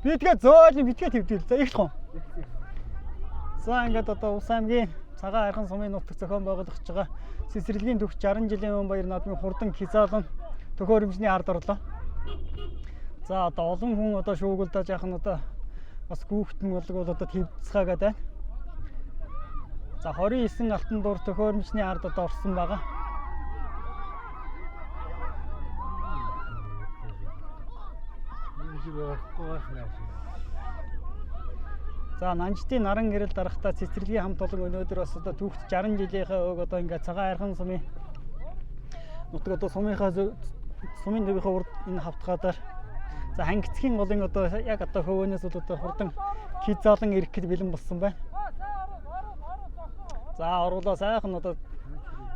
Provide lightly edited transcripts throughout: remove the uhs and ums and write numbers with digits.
Би тэгээ зөөлөн битгээ твдэл. За их том. За ингээд одоо Ус аймгийн цагаан архан сумын нутаг зохион байгуулагдаж байгаа цэцэрлэгийн түүх 60 жилийн өмнө баяр наадмын хурдан Кизалан төхөөрөмжний ард орлоо. За одоо олон хүн одоо шуугилдаж яах нь одоо бас гүүхтэн бол одоо твцгаагаад байна. За 29 алтан дур төхөөрөмжний ард одоо орсон байгаа. За Нанжтын наран гэрэл дарахтаа цэцэрлэгийн хамт олон өнөөдөр бас одоо түүхт 60 жилийнхээ өг одоо ингээд цагаан архан сумын нутаг одоо сумын төвийнхээ урд энэ хавтгаадаар за хангицгийн голын одоо яг одоо хөвөөнөөс бол одоо хурдан Кизалан ирэх гэж бэлэн болсон байна. За оруулаа сайхан одоо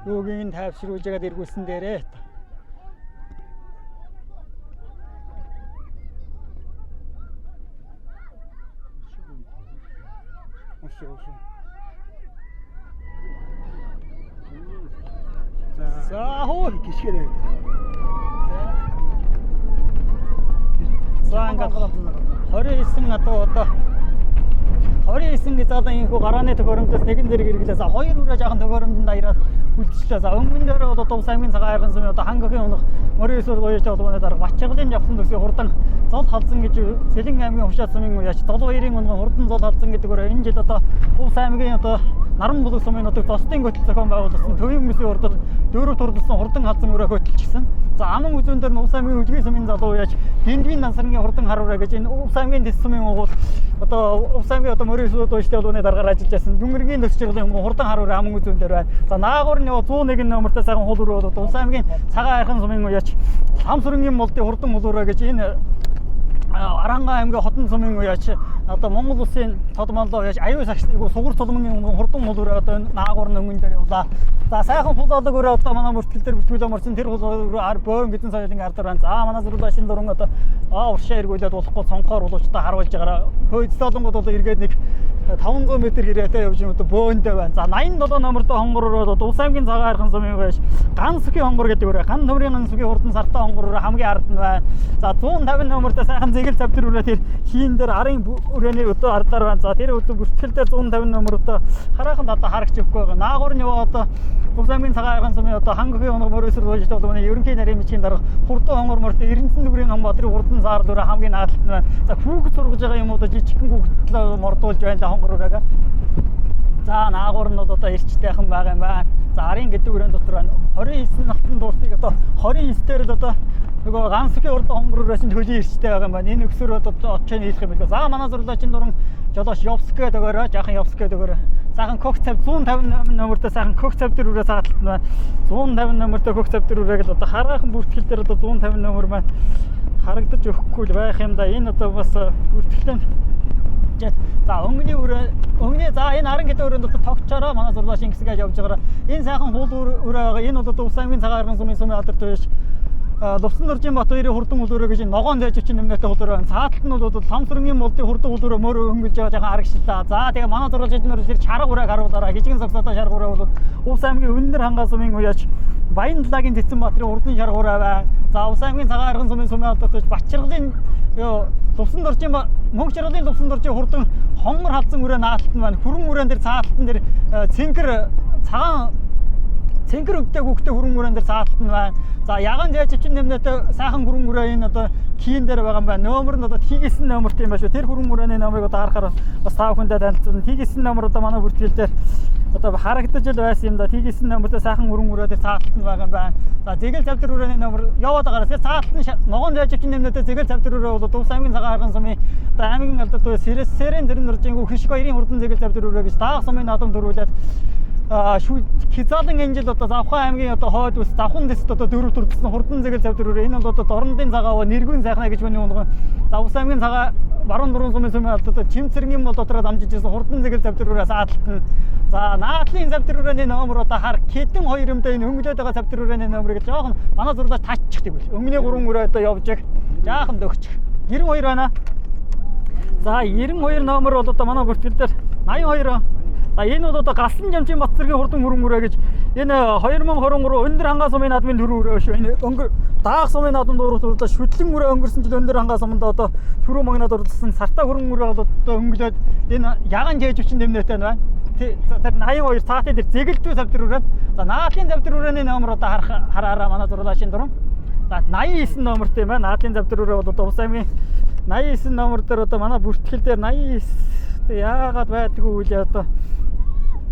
юугийн тайвшруулж яагаад эргүүлсэн дээрээ. За хөө гიშгэрээ. За ингээд 29 одоо 29 Кизалан инхүү гарааны төхөөрөмжөөс нэгэн зэрэг хэрэглээ. За хоёр үрээ жаахан төхөөрөмжөнд аяраад үлдчихлээ. За өмнө дээр одоо Ус аймгийн цагаан архан сумын одоо хангахын унах морин эсвэл гоёжтой болгоны дарга Бачиргалын явсан төсгийн хурдан зол халзан гэж Сэлэн аймгийн Хувшаат сумын уяач 72-ийн онгон хурдан зол халзан гэдгээр энэ жил одоо Ус аймгийн одоо Наран булаг сумын нутаг Зостын готл зохион байгуулсан төвийн хүмүүсийн урдад дөрөв турласан хурдан халзан өрөө хөтөлчихсэн. За аман үзүүн дээр Ус аймгийн хөдгийн сумын залуу уяач Дэндвийн дансаргийн хурдан харуураа гэж энэ Ус аймгийн дэс сумын угуул одоо Ус аймгийн одоо морин эсвэл гоёжтой болгоны даргаар ажиллаж байсан. Гүнгэргийн төсчрлийн хурдан харуураа аман үзүүн дээр байна. За наагуурны 101 номертой сайхан хул өрөө одоо Ус аймгийн цагаан архан сумын уяач Хамсрынгийн молдын хурдан хулуураа гэж энэ Аранга аймгийн Хотон сумын уяач одоо Монгол улсын тод маллаа уяач аюу сагч сугар тулмын хурдан хулуураа одоо наагуурны өмнө дээр явлаа. За сайхан хулаалаг өрөө одоо манай мөртгөл дээр бүртгүүлээ морсон тэр хулаалаг өрөө боон бидэн соёлын ардар байна. За манай зүрлээ шин дуран одоо уршаа эргүүлээд болохгүй цонхоор улуучтай харуулж байгаараа хөөцлоолонгод бол эргээд нэг 500 м хэрээтэй явж юм одоо бөөндөө байна. За 87 номертой хонгор өрөө одоо Ус аймгийн цагаан архан сумын уяач Ган сүхийн хонгор гэдэг өрөө Ган төмрийн Ган сүхийн хурдан сартай хонгор өрөө хамгийн ард нь байна. За 150 номертой сайхан зэгэл завтар өрөө тэр хийн дээр арын өрөөний өдөө ардаар байна. За тэр өдөө бүртгэл дээр 150 номер өдөө хараахан одоо харагч өгөхгүй байгаа. Наагуурны одоо Ус аймгийн цагаан архан сумын одоо хангахын унаг мөрөөсөр гоёжтой болгоны ерөнхий нарийн бичгийн дарга хурдан хонгор мөртөө Эрдэнэсэн нүрийн Хамбаатарын хурдан заар өрөө хамгийн наадалт нь байна. За хүүхэд сургаж байгаа юм уу одоо жижигхэн хүүхэд мордуулж байна хонгор өрөөг. За наагуур нь бол одоо эрчтэйхэн байгаа юм байна. За арын гэдэг өрөөнд дотор байна. 29 алтан дууртыг одоо 29 дээр л одоо нөгөө гансхийн урд хонгор өрөөс нь хөлийн эрчтэй байгаа юм байна. Энэ өксөр одоо очоо нийлэх юм билээ. За манай зурлаачин дуран жолооч Явскэ дөгөөрөө жаахан Явскэ дөгөөрөө. Сайхан кок цав 150 номертой сайхан кок цав дээр өрөө сааталт байна. 150 номертой кок цав дээр өрөөг л одоо хараахан бүртгэл дээр одоо 150 номер байна. Харагдаж өгөхгүй л байх юм да. Энэ одоо бас бүртгэлтэй. За өнгөний өрөө за энэ аран гэдэг өрөөнд одоо тогтчороо манай зурлаач ингэсгээ явж байгаараа энэ сайхан хул өрөө байгаа. Энэ бол одоо Ус аймгийн цагаан архан сумын алдарт биш Лувсан Нуржин Батбаярын хурдан хул өрөө гэж ногоон зайж чинь нэмнэтэй хул өрөө. Цааталт нь бол Самсрынгийн молдын хурдан хул өрөө мөрөө өнгөлж байгаа жаахан арагшлаа. За тэгээ манай зурлаач эднэр тэр чарга өрөөг харуулаараа хижигэн согсоодоо шарга өрөө бол Ус аймгийн Үннэр хангаа сумын уяач Баян далайгийн Цэцэн Баатрын хурдан шарга өрөө байна. За Ус аймгийн цагаан архан сумын алдарт Бачиргалын Лувсан Нуржин Мөнх Жаргалын Лувсан Нуржин хурдан хонгор халзан өрөө наадалт нь байна. Хүрэн өрөөнд дээр цааталтан дээр цэнгэр өвдөө хүүхдээ хүрэн өрөөнд дээр цааталт нь байна. За яган зайч чинь нэмнэтэй сайхан хүрэн өрөө энэ одоо киин дээр байгаа юм байна. Номер нь одоо TGS номертэй юм байна шүү. Тэр хүрэн өрөөний номерыг одоо харахаар бас тав хүндээ танилцуулна. TGS номер одоо манай бүртгэл дээр одоо харагдаж л байсан юм да. TGS номертэй сайхан хүрэн өрөө дээр цааталт нь байгаа юм байна. За зэгэл завтар өрөөний номер яваад байгаа. Тэр цааталт нь ногоон зайч чинь нэмнэтэй зэгэл завтар өрөө бол Ус аймгийн цагаан архан сумын одоо аймгийн алдад Сэрэн зэрэг нуржингүй хишг хоёрын хурдан зэгэл завтар өрөө гэж даах сумын наадам дөрвүүлээд Кизалан энэ жил одоо Завхан аймгийн одоо хойд ус Завхан дэст одоо дөрөв төрөлсөн хурдан зэгэл завтар өрөө. Энэ бол одоо Дорндын цагаав нэргүүн сайхна гэж миний унган. За Ус аймгийн цагаа баруун дурын сумын алдад Чимцэргийн бол дотроо дамжиж ирсэн хурдан зэгэл завтар өрөө сааталтна. За наадлын завтар өрөөний номер одоо хар хэдэн хоёр юмтай энэ хөнгөлөд байгаа завтар өрөөний номерыг жоохон манай зурлаач тааччихдаг байл. Өмнөний 3 өрөө одоо явж иг жаахан дөгчих. 92 байна. За 92 номер бол одоо манай бүртгэл дээр 82. За энэ бол одоо Галсан Жамчин Батцэргийн хурдан хүрэн үрээ гэж энэ 2023 өндөр хангаа сумын наадмын төрөө үрээ шүү. Энэ өнгөр даах сумын наадмын дууралтаа шүтлэн үрээ өнгөрсөн жил өндөр хангаа суманд одоо түрүү магнад дурласан сартаа хүрэн үрээ бол одоо өнгөлөөд энэ яган жээжвчин нэмнэтэй байна. Тэр 82 цаатын дээр зэгэлдүү завдар үрээ. За наадлын завдар үрээний номер одоо хараараа манай зурлаашийн дуран. За 89 номертэй байна. Наадлын завдар үрээ бол одоо Ус аймгийн 89 номер дээр одоо манай бүртгэл дээр 89 яагаад байдгүй вэ одоо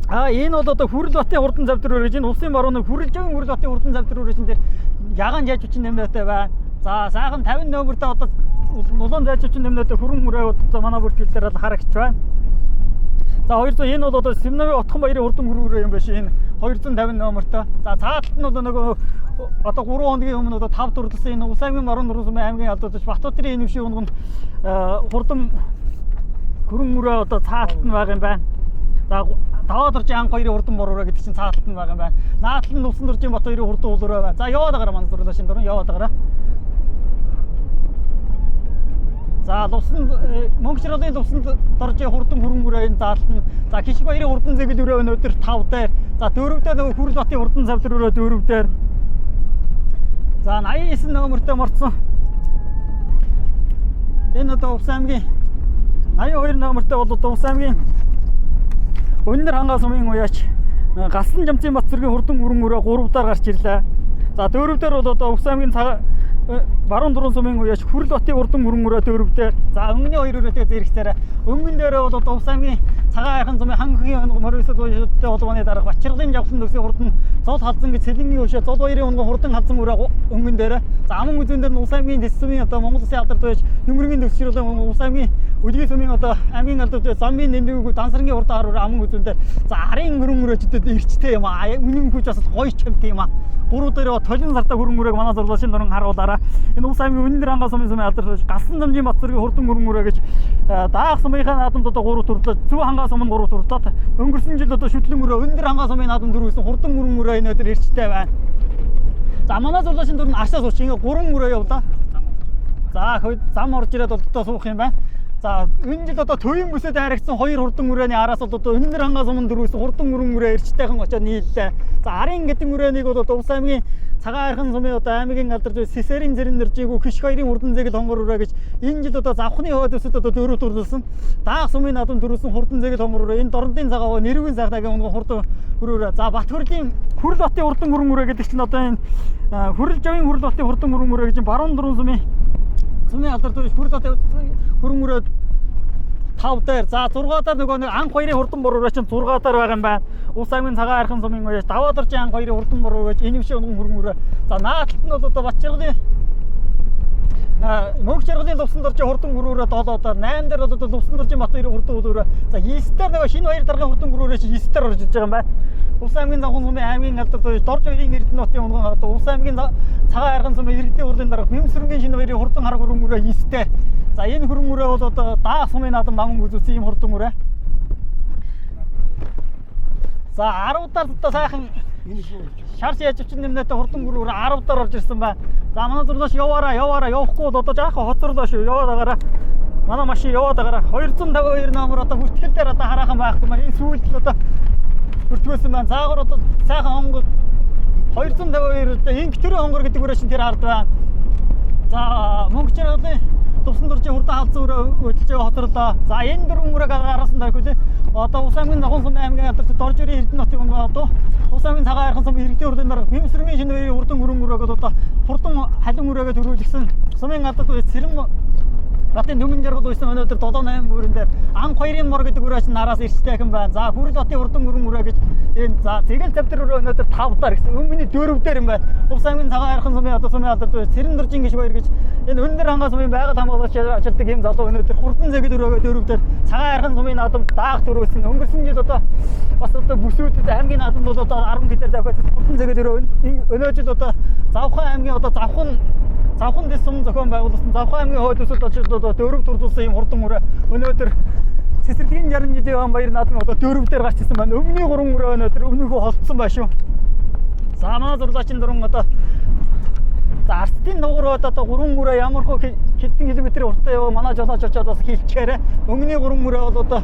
энэ бол одоо Хүрэл Батын хурдан завдар үрээ гэж энэ улсын барууны Хүрэлжийн Хүрэл Батын хурдан завдар үрээ дээр яган жайжвчин нэмнэтэй байна. За сайхан 50 номертэй одоо улаан жайжвчин нэмнэтэй хүрэн үрээ одоо манай бүртгэл дээр харагч байна. За 200 энэ бол одоо Симнави Отхон баярын хурдан хүрээ юм байна шээ энэ 250 номертой. За цааталт нь бол нөгөө одоо 3 хоногийн өмнө одоо 5 дурласан энэ Ус аймгийн баруун нуруу сумын аймгийн алдаж Батбаатарын энэ өвшийн унганд хурдан хүрэн үрээ одоо цааталт нь байгаа юм байна. За даваад орж анх хоёрын хурдан бороо гэдэг чинь цааталт нь байгаа юм байна. Наатал нь Усан дуржийн Бат хоёрын хурдан уулуураа байна. За яваад агараа манай зурлаашин дөрөв яваад агараа. За Лувсан Мөнгөчролын Лувсан доржийн хурдан хүрэн үрээ энэ заалт нь. За Хишиг баярын хурдан зэгэл үрээ өнөөдөр 5 дээр. За 4 дээр нөгөө Хүрэл Батын хурдан завдар үрээ 4 дээр. За 89 номертой морцсон. Энэ одоо Ус аймгийн 82 номертой бол одоо Ус аймгийн өндөр хангаа сумын уяач Галсан Жамчин Батцэргийн хурдан хүрэн үрээ 3 даар гарч ирлээ. За 4 дээр бол одоо Ус аймгийн баруун дурын сумын уяач Хүрэл Батын хурдан хүрэн үрээ 4 дээр. За өнгөний 2 өрөөтэй зэрэгцээрээ өнгөн дээрээ бол одоо Ус аймгийн цагаан айхан сумын хангагийн морьсод уяачтай холбооны дарга Бачиргалын Жавхлан төсөө хурдан цол халзан гэж Сэлэнгийн уушаа цол баярын унган хурдан халзан үрээ өнгөн дээрээ. За аман үзэн дээр нь Ус аймгийн дэс сумын одоо Монгол Улсын алдарт байж Нүмергийн төвшрөлөө Ус аймгийн Үлгийн сумын одоо аймгийн алдарт замын нэмдэггүй дансаргийн хурдан харуур аман үзэн дээр за арын хөрөн үрээчдэд ирчтэй юм аа. Үнэн хүч бас гоё чамтай юм аа. 3 дээр толин сартаа хүрэн үрээг манай зурлаашин дөрөн харуулаараа. Энэ Ус аймгийн өндөр хангаа сумын алдарт Галсан Жамчин Батцэргийн хурдан хүрэн үрээ гэж даах сумынхаа наадамд одоо 3 турлаа. Зөв хангаа суманд 3 турлаа. Өнгөрсөн жил одоо шүтлэн үрээ өндөр хангаа сумын наадамд дөрвсөн хурдан хүрэн үрээ өнөөдөр ирчтэй байна. За манай зурлаашин дөрөн аршаа сууч ингээ 3 үрээ явлаа. За зам орж ирээд одоо суух юм байна. За энэ жил одоо төвийн бүсэд харагдсан 2 хурдан үрээний араас бол одоо өндөр хангаа суманд дөрвсөн хурдан хүрэн үрээ ирчтэйхэн очоод нийллээ. За арын гэдэг үрээнийг бол одоо Ус аймгийн цагаан айхан сумын одоо аймгийн алдарч Сесэрийн зэрэн нэржийгүү Хишиг хоёрын хурдан зэгэл хонгор үрээ гэж энэ жил одоо завхны хойд өсөд одоо 4 турлсан. Даах сумын наадам дөрвсөн хурдан зэгэл хонгор үрээ энэ Дорнодын цагаав нэрвийн цагтаагийн унган хурдан үрээ. За Батхөрлийн Хүрэл Батын хурдан хүрэн үрээ гэдэг чинь одоо энэ Хүрэлжийн Хүрэл Батын хурдан хүрэн үрээ гэж баруун дурын сумын алдарт Хүрэл Батын хүрэн үрээ 5 дээр. За 6 дээр нөгөө анх хоёрын хурдан бороо чинь 6 дээр байгаа юм байна. Ус аймгийн цагаан айхан сумын уяач даваад орж анх хоёрын хурдан бороо гэж энэ вшээ унган хүрэн үрээ. За наадталт нь бол одоо Бачиргалын Мөнгөчролын Лувсан доржийн хурдан хүрээ 7 дээр. 8 дээр бол одоо Лувсан доржийн Бат хоёрын хурдан хүрээ. За 9 дээр нөгөө шинэ 2 даргын хурдан хүрээ чинь 9 дээр орж иж байгаа юм байна. Ус аймгийн завхан сумын аймгийн алдарт дорж хоёрын Эрдэнэтийн унган одоо Ус аймгийн цагаан айхан сумын иргэдийн хурлын дарга Бэмсрэнгийн шинэ хоёрын хурдан хараг хүрэн үрээ 9 дээр. За энэ хүрэн үрээ бол одоо даах сумын наадам наман үзүүлсэн ийм хурдан үрээ. За 10 даар одоо сайхан шарс яжвчин нэмнэтэй хурдан үрээ 10 даар орж ирсэн байна. За манай зурлаач яваараа явахгүй бол одоо жаахан хоцорлоо шүү. Яваад агараа. Манай машин яваад агараа. 252 номер одоо бүртгэл дээр одоо хараахан байхгүй маань. Энэ сүүлд одоо бүртгүүлсэн байна. Цаагаар одоо сайхан хонгор 252 одоо инктөрийн хонгор гэдэг үрээ чинь тэр хард байна. За Мөнгөчролын Лувсан доржийн хурдан халзан үрээ хөдөлж байгаа хоцорлоо. За энэ 4 үрэг араас нь дарахгүй. Одоо Ус аймгийн Завхан сумын аймгийн алдарт дорж хоёрын Эрдэнэтийн унган одоо Ус аймгийн цагаан айхан сумын иргэдийн хурлын дарга Бэмсрэнгийн шинэ хоёрын хурдан хүрэн үрээгээ одоо хурдан халин үрээгээ төрүүлсэн сумын алдарт Сэрэм Батын Нүмэн жаргал үйсэн өнөөдөр 7-8 бүрэн дээр анх хоёрын мор гэдэг үрээ чинь нараас ирчтэй юм байна. За Хүрэл Батын хурдан хүрэн үрээ гэж энэ за тэгэл завдар үрээ өнөөдөр 5 даар гэсэн. Өмнөний 4 дээр юм байна. Ус аймгийн цагаан айхан сумын одоо сумын алдарт Сэрэм доржийн гişг баяр гэж энэ өндөр хангаа сумын байгаль хамгаалагч ажилтдаг юм залуу өнөөдөр хурдан зэгэл өрөөгөө 4 дээр цагаан айхан сумын наадам даах төрүүлсэн. Өнгөрсөн жил одоо бас одоо бүсүүдэд аймгийн наадамд бол одоо 10 гэлээр давхад хурдан зэгэл өрөө өнөө жил одоо Завхан аймгийн одоо Завхан дэс сум зохион байгуулсан Завхан аймгийн хойд өсөлт очилтууд 4 турлуулсан юм хурдан үрээ өнөөдөр Цэцэрлэгийн 60 жилийн баяр наадмын одоо 4 дээр гарч ирсэн байна. Өмнөний 3 үрээ өнөөдөр өмнөхөө холдсон байна шүү. За манай зурлаачин дөрөн одоо За ардтын нуурууд одоо 3 мөрөө ямархуу хэдэн километрийн уртаа яваа манай жолооч очоод бас хэлчихээрээ өнгөний 3 мөрөө бол одоо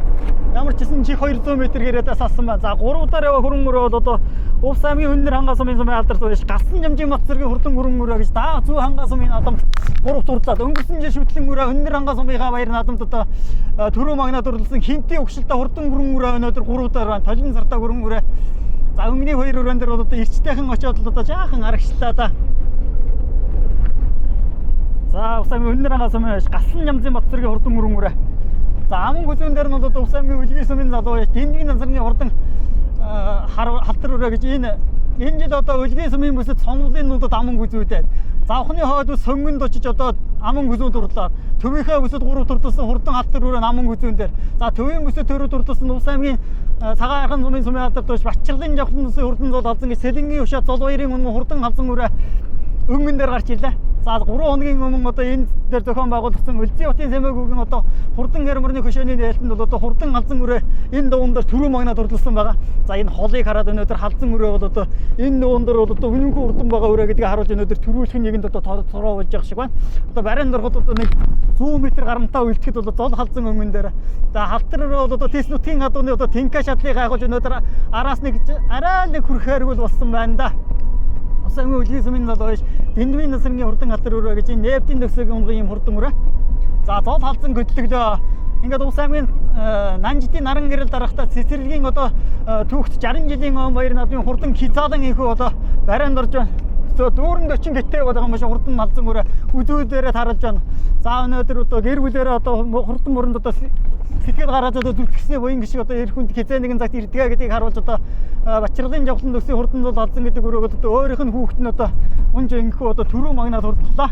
ямар ч гэсэн чих 200 м гэрээдээ салсан байна. За 3 удаар яваа хөрөн мөрөө бол одоо Увс аймгийн Өндөр хангас сумын алдарт байж Галсан жамжийн бат зэргийн хурдан хөрөн мөрөө гэж даа зүү хангас сумын надамд 3 дурлаад өнгөрсөн жил шүтлэн мөрөө Өндөр хангас сумынхаа баяр надамд одоо төрөө магнаа дурлсан хинтээ өгшөлтөө хурдан хөрөн мөрөө өнөөдөр 3 удаар байна. Толин сартаа хөрөн мөрөө. За өнгөний 2 өрөөнд дээр бол одоо эрчтэйхэн очоод л одоо жаахан арагчлаа да. За Увс аймгийн Өндөр хангас сумын Галсан жамжийн бат зэргийн хурдан хөрөн мөрөө. За аман гүзүүн дээр нь бол одоо Увс аймгийн Үлгий сумын залуу байж Дэндвийн насрны хурдан халтар өрөө гэж энэ жил одоо Үлгий сумын бүсэд Сонголын нуудад аман гүзүүдээд завхны хойд ус хөнгөнд очиж одоо аман гүзүүд дурлаа. Төвийнхээ бүсэд 3 дурдсан хурдан халтар өрөө аман гүзүүн дээр. За төвийн бүсэд 4 дурдсан Увс аймгийн цагаан архан сумын алдарт байж Батчирлын жавхлан бүсийн хурдан зол халзан гэж Сэлэнгийн ушаад зол баярын өмнө хурдан халзан өрөө өнгөн дээр гарч ирлээ. За 3 хоногийн өмнө одоо энэ дээр зохион байгуулагдсан Өлзий хотын Сэмэгүгийн одоо хурдан ярмарны хөшөөний нээлтэнд бол одоо хурдан халзан өрөө энэ дуун дээр түрүү магнаа дурласан байгаа. За энэ холыг хараад өнөөдөр халзан өрөө бол одоо энэ дуун дээр бол одоо үнэнгүй хурдан байгаа өрөө гэдгийг харуулж өнөөдөр төрүүлэх нэгэнд одоо тороо болж байгаа шиг байна. Одоо барин дургууд одоо нэг 100 м гарантаа үлдэхэд бол зол халзан өнгөн дээр. За халтар өрөө бол одоо Тэс нутгийн гадууны одоо Тинка шатлыг хайгуулж өнөөдөр араас нэг арай нэг хүрх хайргуул болсон байна да. Увс аймгийн Үлгий сумын залуу байж Дэндвийн насрны хурдан халтар өрөө гэж энэ нефтийн төгсөгийн унгын юм хурдан өрөө. За зол халзан хөдлөглөө. Ингээд Увс аймгийн Нанжидын наран гэрэл дарахтаа цэцэрлэгийн одоо түүхт 60 жилийн он баяр наадмын хурдан хизаалан инхүү одоо барианд орж байна. Дүүрэн 40 гэттэй байгаа юм шиг хурдан халзан өрөө үзүүдээрээ таруулж байна. За өнөөдөр одоо гэр бүлээрээ одоо хурдан мөрөнд одоо сэтгэл гараад одоо зүтгэснээ буян гişиг одоо эр хүнд хизээ нэгэн цагт ирдгээ гэдгийг харуулж одоо Бачирлын жавхлан төсөө хурдан зол халзан гэдэг өрөөгөө одоо өөрийнх нь хүүхэд нь одоо унж ингэхүү одоо түрүү магнаа хурдлаа.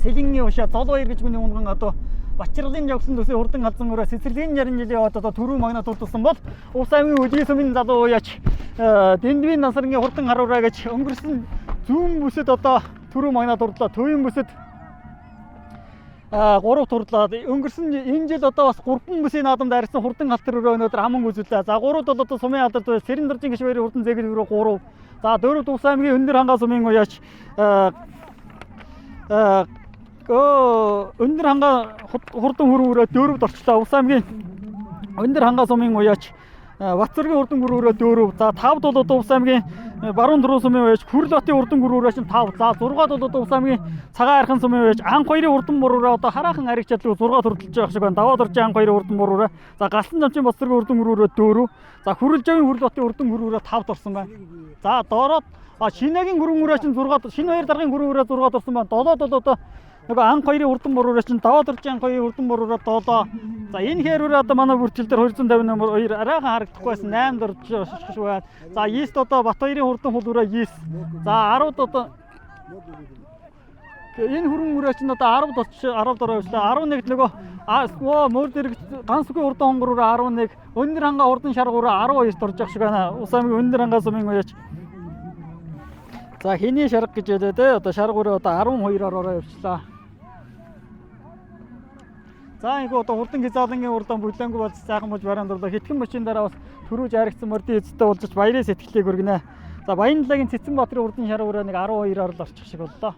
Сэлэнгийн ушаа зол баяр гэж миний унган одоо Бачирлын жавхлан төсөө хурдан халзан өрөө цэцэрлэгийн 60 жилийн яваад одоо түрүү магнаа хурдсан бол Увс аймгийн Үлгий сумын залуу яач Дэндвийн насрын хурдан харуулаа гэж өнгөрсөн зүүн бүсэд одоо түрүү магнаа хурдлаа. Төвийн бүсэд 3 турлаад өнгөрсөн энэ жил одоо бас 3 бүсийн наадамд арьсан хурдан халтар өрөө өнөөдөр аман үзүүллээ. За 3-д бол одоо сумын алдарт Сэрэн доржин гiş баярын хурдан зээгэл өрөө 3. За 4-д Увс аймгийн Өндөр хангас сумын уяач Өндөр хангас хурдан хөрөн өрөө 4-д орчлоо. Увс аймгийн Өндөр хангас сумын уяач Бат зэргийн хурдан хөрөн өрөө 4. За 5-д бол одоо Увс аймгийн Баруун дөрөв сумын уяач Хүрлотын хурдан хөрөн өрөө 5. За 6-д бол одоо Увс аймгийн Цагаан архан сумын уяач Анх хоёрын хурдан мөрөөрөө одоо хараахан ариг чадлыг 6 төрөлж байгаа шиг байна. Даваад орж Анх хоёрын хурдан мөрөөрөө. За Галсан жамжийн бат зэргийн хурдан хөрөн өрөө 4. За Хүрэлжавын Хүрлотын хурдан хөрөн өрөө 5 орсон байна. За доороод Шинэгийн хөрөн өрөө чинь 6. Шинэ хоёр даргын хөрөн өрөө 6 орсон байна. 7-д бол одоо нөгөө Анх хоёрын хурдан мөрөөрөө чинь даваад орж Анх хоёрын хурдан мөрөөрөө 7. За энэ хэрүүрээ одоо манай бүртгэл дээр 252 арайхан харагдахгүй байсан 8 орж байна. За 9-д одоо Бат хоёрын хурдан хул өрөө 9. За 10-д одоо энэ хөрөн өрөө чинь одоо 10-д ороо явлаа. 11-д нөгөө мөр дэрэг гансгүй хурдан хонгор өрөө 11. Өндөр хангаа хурдан шарга өрөө 12-д орж байгаа шиг байна. Увс аймгийн Өндөр хангас сумын уяач. За хэний шарга гэж хэлээ те. Одоо шарга өрөө одоо 12-оор ороо явчлаа. За энэ одоо хурдан хизаалангийн урдан бүлээнгүй болж сайхан болж бараанд орлоо. Хэтгэн мөчийн дараа бас төрүүж аригдсан мордын эзэдтэй уулзаж баярын сэтгэлийг өргөнэ. За Баянлагийн Цэцэнбаатарын хурдан шарга өрөө нэг 12-оор л орчих шиг боллоо.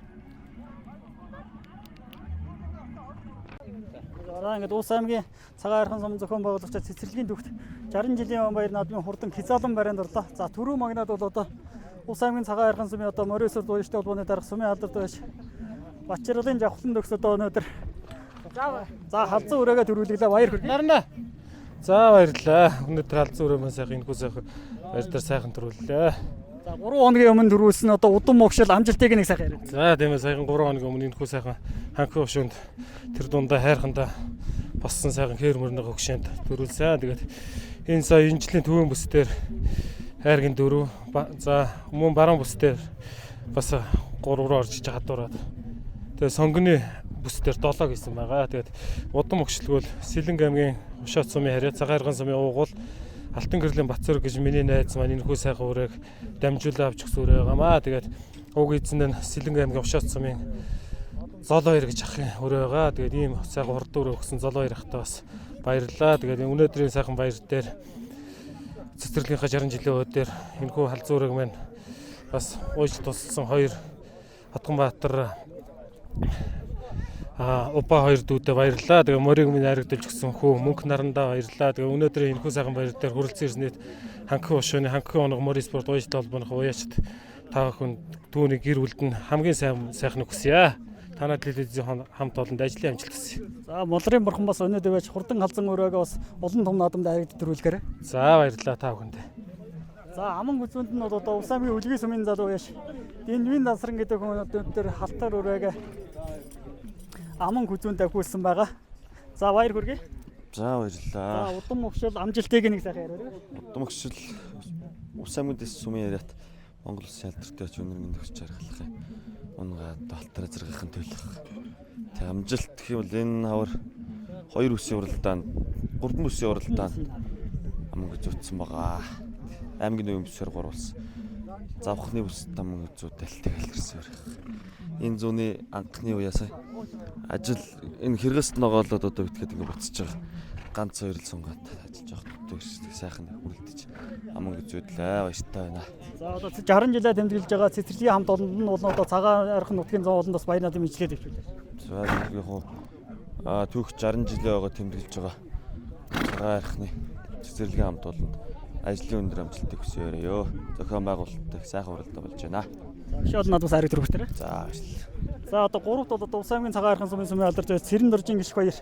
За ингээд Увс аймгийн Цагаан архан сум зохион байгуулагч цэцэрлэгийн түүхт 60 жилийн он баяр наадмын хурдан хизаалан барианд орлоо. За түрүү магнаад бол одоо Увс аймгийн Цагаан архан сумын одоо Морьосор дууштай холбооны дарга сумын алдарт байж Бачирлын жавхлан төгс одоо өнөөдөр за халзан өрөөгөө төрүүлглээ баяр хүргэе. Нарна. За баярлалаа. Өнөөдөр халзан өрөө маань сайхан энэхүү сайхан баяр дээр сайхан төрүүллээ. За 3 хоногийн өмнө төрүүлсэн одоо удам могшил амжилтыг нэг сайхан яриа. За тийм ээ сайхан 3 хоногийн өмнө энэхүү сайхан ханхын өшөөнд тэр дундаа хайрхандаа боссон сайхан хээр мөрний хөгшөөнд төрүүлсэн. Тэгээд энэ сая энэ жилийн төвийн бүс дээр хайргийн 4 за мөн баруун бүс дээр бас 3 руу орж чадвараад тэгээд сонгоны бүс дээр 7 гэсэн байгаа. Тэгээд удам өгшлгөл Сэлэнг аймгийн Ушаат сумын харьяа Цагаан архан сумын уугуул Алтан гэрлийн Бацүрэг гэж миний найз маань энэхүү сайхан өрөөг дамжуулаад авч өгсөн өрөө байгаамаа. Тэгээд уг эзэн нь Сэлэнг аймгийн Ушаат сумын Зол баяр гэж ахын өрөө байгаа. Тэгээд ийм сайхан хурд өрөө өгсөн Зол баяр ахтаа бас баярлалаа. Тэгээд өнөөдрийн сайхан баяр дээр цэцэрлэгийнхаа 60 жилийн өдөр дээр энэхүү халзан өрөөг маань бас ууж тусалсан хоёр Батганбаатар Уба хоёр дүүдээ баярлалаа. Тэгээ морийг минь харагдуулж гисэн хөө мөнх нарандаа баярлалаа. Тэгээ өнөөдрийн энэхүү сайхан баяр дээр хүрэлцэн ирсэнэд ханхын ушууны ханхын оног морин спорт уяжлал холбооны уяачд та бүхэн түүний гэр бүлд нь хамгийн сайхныг хүсье. Танай телевизийн хамт олонд ажлын амжилт хүсье. За Молрын бурхан бас өнөөдөр байж хурдан халзан өрөөгөө бас олон том наадамд харигд төрүүлгээрэй. За баярлалаа та бүхэнд. За аман гүзүүнд нь одоо Увс аймгийн үлгий сумын залуу яаш. Дэнвийн дансран гэдэг хүн өнөөдөр халтар өрөөг аман гүзүүнд авхуулсан байгаа. За баяр хүргэе. За баярлалаа. За удам өгшөл амжилтыг нэг сайхан яриарай. Удам өгшөл Увс аймгийн дэс сумын яриат Монгол Улсын алдартай ч өнөр минь өгч харгалах юм. Унгаа доолтроо зэрэгхэн төлөх. Тэг амжилт гэх юм бол энэ хавар 2 үсийн уралдаанд 3 үсийн уралдаанд аман гүзүүтсэн байгаа. Аймгийн өвөм бүсээр 3 улс. Завхны бүс аман гүзүүтэл тэгэл ирсэн байх. Энэ зүүнний анхны уяасаа ажил энэ хэрэгэст ногоолоод одоо битгээд ингэ буцаж байгаа. Ганц хоёр л сунгаад ажиллаж байгаа төсөв сайхан хүрэлдэж аман гүзүүдлээ баяртай байна. За одоо 60 жилээ тэмдэглэж байгаа цэцэрлэгийн хамт олонд нь бол одоо цагаан архын нутгийн зам олондоос баяр наадам ижлээд өвчүүлээ. За яг хуу түүх 60 жилээ байгаа тэмдэглэж байгаа цагаан архны цэцэрлэгийн хамт олонд ажлын өндөр амжилтыг хүсье. Зохион байгуулалтыг сайхан уралдаа болж байна. Шол надаас хариг төрөхтэй. За баярлалаа. За одоо 3-т одоо Увс аймгийн цагаан архын сумын алдарч Цэрэн доржин гიშг баяр.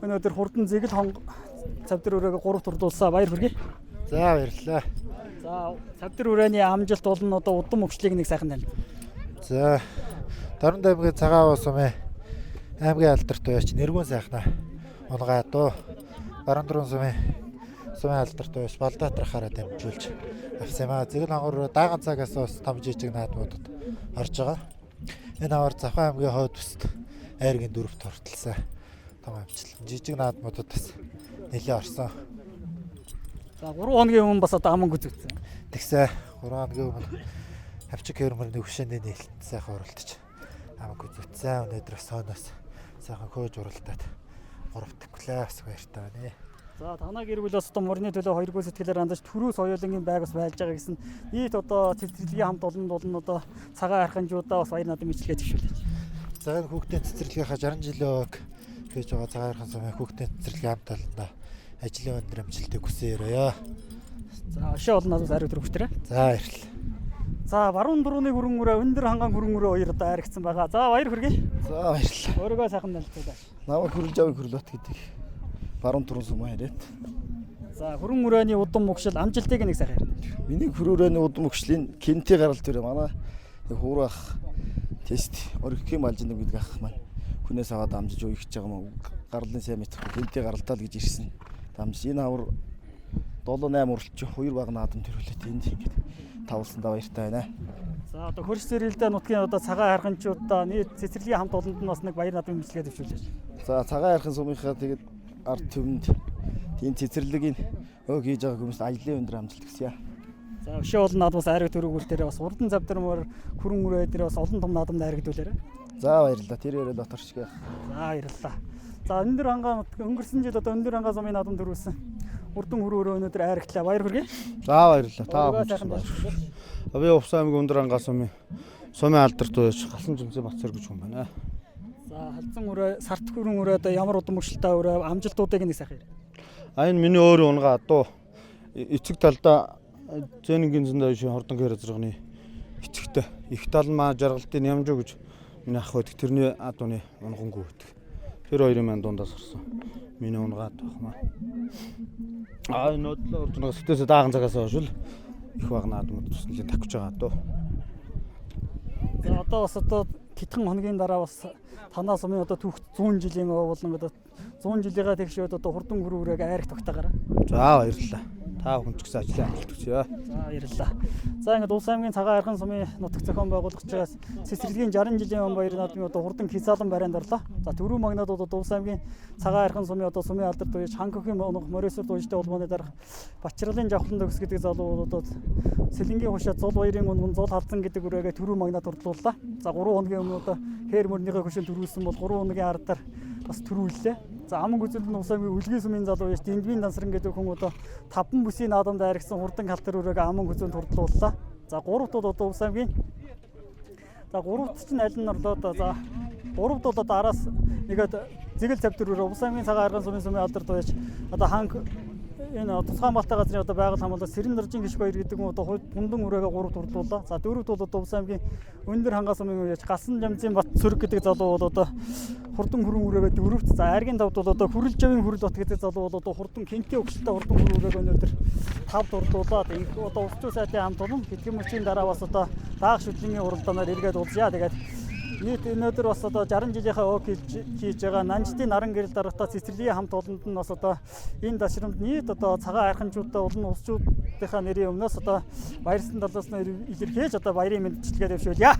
Өнөөдөр хурдан зэгэл хонго цавдар өрөөг 3-т урдуулсан баяр хүргэе. За баярлалаа. За цавдар өрөөний амжилт болно одоо удам өгшлийг нэг сайхан тань. За Дорнод аймгийн цагаан сумын аймгийн алдарт уяач нэргүүн сайхнаа унгаа дөө Баруун сумын алдарт уяач Балдаатрахаараа дамжуулж авсан юм аа. Зэгэл хонгор дааган цагаас бас том жижиг наадмуудад орж байгаа. Энэ хавар Завхан аймгийн хойд бүст айргийн 4-т хортолсон том амжилт. Жижиг наадмуудад бас нэлээд орсон. За 3 хоногийн өмнө бас одоо аман гүзүүцсэн. Тэгсээ 3 хоногийн өмнө хавчиг хөрмөрний хөшөөний нээлт сайхан уралдаж аман гүзүүцсэн. Өнөөдөр сооноос сайхан хөөж уралдаад 3 тэглээс баяртай байна. За танаа гэр бүл бас одоо морины төлөө 2 сэтгэлээр хандаж төрөө соёлын байг бас байлж байгаа гэсэн нийт одоо цэцэрлэгийн хамт олонд бол одоо цагаан арханжуудаа бас баяр наадам ижлээд өвчүүлээ. За энэ хүүхдийн цэцэрлэгийнхаа 60 жилийн хийж байгаа цагаан архан сумын хүүхдийн цэцэрлэгийн хамт олондоо ажлын өндөр амжилтыг хүсье. За ошоо олон надаас хариг төрөхтэй. За баярлалаа. За баруун дөрөвний хөрөнгө өрөө өндөр хангаан хөрөнгө өрөө хоёр одоо харигдсан байгаа. За баяр хүргэе. За баярлалаа. Өөрийгөө сайхан танилцуулаач. Намайг Хүрэлж авын Хүрлбат гэдэг баруун түрэн сумын яриад. За хөрөнгө өрөөний удам өгшил амжилтыг нэг сайхан яриа. Миний хөрөөрөөний удам өгшлийн Кенти гаралт төрөө манай хуурах тест орхихийн малжин гэдэг ах маань хүнээс аваад амжиж уйгч байгаа мó гарлын сайн мэт Кенти гаралтаа л гэж ирсэн. Дамж энэ авар 7-8 уралч 2 баг наадам төрүүлээд энд ингэж тавлсандаа баяртай байна. За одоо хөрш зэрэлдээ нутгийн одоо цагаан арханчуудаа нийт цэцэрлэгийн хамт олонд нь бас нэг баяр наадам имжлэгээд өвчүүлээ. За цагаан архын сумынхаа тэгээд ард түмэнд тийм цэцэрлэгийн өг хийж байгаа хүмүүст аялын өндөр амжилт хүсье. За өшөө олон наадмаас хайрыг төрүүлэл дээр бас урдан завдар мөр хөрөнгө өрөө дээр бас олон том наадамд хайргдуулаарай. За баярлалаа. Тэр яриа доторчгээ. За баярлалаа. За өндөр хангаа өнгөрсөн жил одоо өндөр хангаа сумын наадам төрүүлсэн. Урдан хөрөө өрөө өнөдөр хайрглаа. Баяр хүргэе. За баярлалаа. Та бүхэн баярлалаа. Би Увс аймгийн өндөр хангаа сумын алдарт уяач Галсан Жимсээ Бацэр гэж хүн байна. За халзан өрөө сарт хөрөнгө өрөө одоо ямар удам өгшилтэй өрөө амжилтуудыг нэг сайхан яриа. Энэ миний өөрөө унгаа дуу эцэг талдаа зэнгийн зэндээ шин хордон гэр зэрэгний эцэгтэй их тал маа жаргалтын ямжуу гэж миний ах байдаг тэрний адууны унгангүү байдаг. Тэр хоёрын маань дундаас гарсан. Миний унгаа таах маа. Энэ ордоноос өтөөсөө дааган цагаас хойш л их баг наадмууд тусныг тавьж байгаа дөө. За одоо бас одоо хэдхэн хоногийн дараа бас танаа сумын одоо түүх 100 жилийн болон одоо 100 жилийнхаа тэгшээд одоо хурдан хөрөөрөөг айрах тогтоогаараа. За баярлалаа. Та бүхэн ч гэсэн ажлын амжилт хүсье. За баярлалаа. За ингээд Увс аймгийн цагаан архан сумын нутаг зохион байгуулагчаас цэцэрлэгийн 60 жилийн өмнө баяр наадмын одоо хурдан хязаалан барайнд орлоо. За төрөө магнадууд одоо Увс аймгийн цагаан архан сумын одоо сумын алдарт уяж ханхөхийн морисорд уяжтай холбооны дарга Бачралын Жавхлан төгс гэдэг залуу одоо Сэлэнгийн хушаа зул баярын унган зул халзан гэдэг өрөөгээ төрөө магнад урдлууллаа. За 3 хоногийн өмнө одоо хээр мөрнийхээ хөшөөнд төрүүлсэн бол 3 хоногийн ардаар бас төрүүллээ. За аман гүзэлд нь Увс аймгийн үлгий сумын залуу яш Дэнвийн дансран гэдэг хүн одоо 5 бүсийн наадамд хайргсан хурдан халтар өрөөг аман гүзэлд хурдлууллаа. За 3 тууд одоо Увс аймгийн За 3-т чинь аль нь орлоо одоо за 3-т бол одоо араас нэгэд зэгэл цавтөрөөр Увс аймгийн цагаан арган сумын алдарт байж одоо ханг энэ Тусгаанбалтай газрын одоо байгаль хамгаалалт Сэрэн Даржин гişх баяр гэдэг нь одоо гундан үрээгээ 3-т хурлууллаа. За 4-т бол одоо Увс аймгийн өндөр хангаас өмнө үеж Гасан Жамзын Бат Сүрэг гэдэг залуу бол одоо хурдан хүрэн үрээгээ 4-т. За Айргийн 5-т бол одоо Хүрэл Жавын Хүрэл бот гэдэг залуу бол одоо хурдан Кентийн өгшөлтэй хурдан хүрэн үрээгээ өнөөдөр 5-т хурлууллаа. Тэгээд одоо Увсчуу сайтын хамт олон хэдхэн мөчийн дараа бас одоо даах шүтлэнгийн уралдаанаар эргээд уулзъя. Тэгээд нийт өнөөдөр бас одоо 60 жилийнхаа ог хийж байгаа Нанжтын наран гэрэл дарагтай цэцэрлэгийн хамт олонд нь бас одоо энэ дашрамд нийт одоо цагаан арханчуудаа олон улсчуудынхаа нэрийн өмнөөс одоо баярсан талаас нь илэрхийлж одоо баярын мэндчилгээ дэвшүүлье.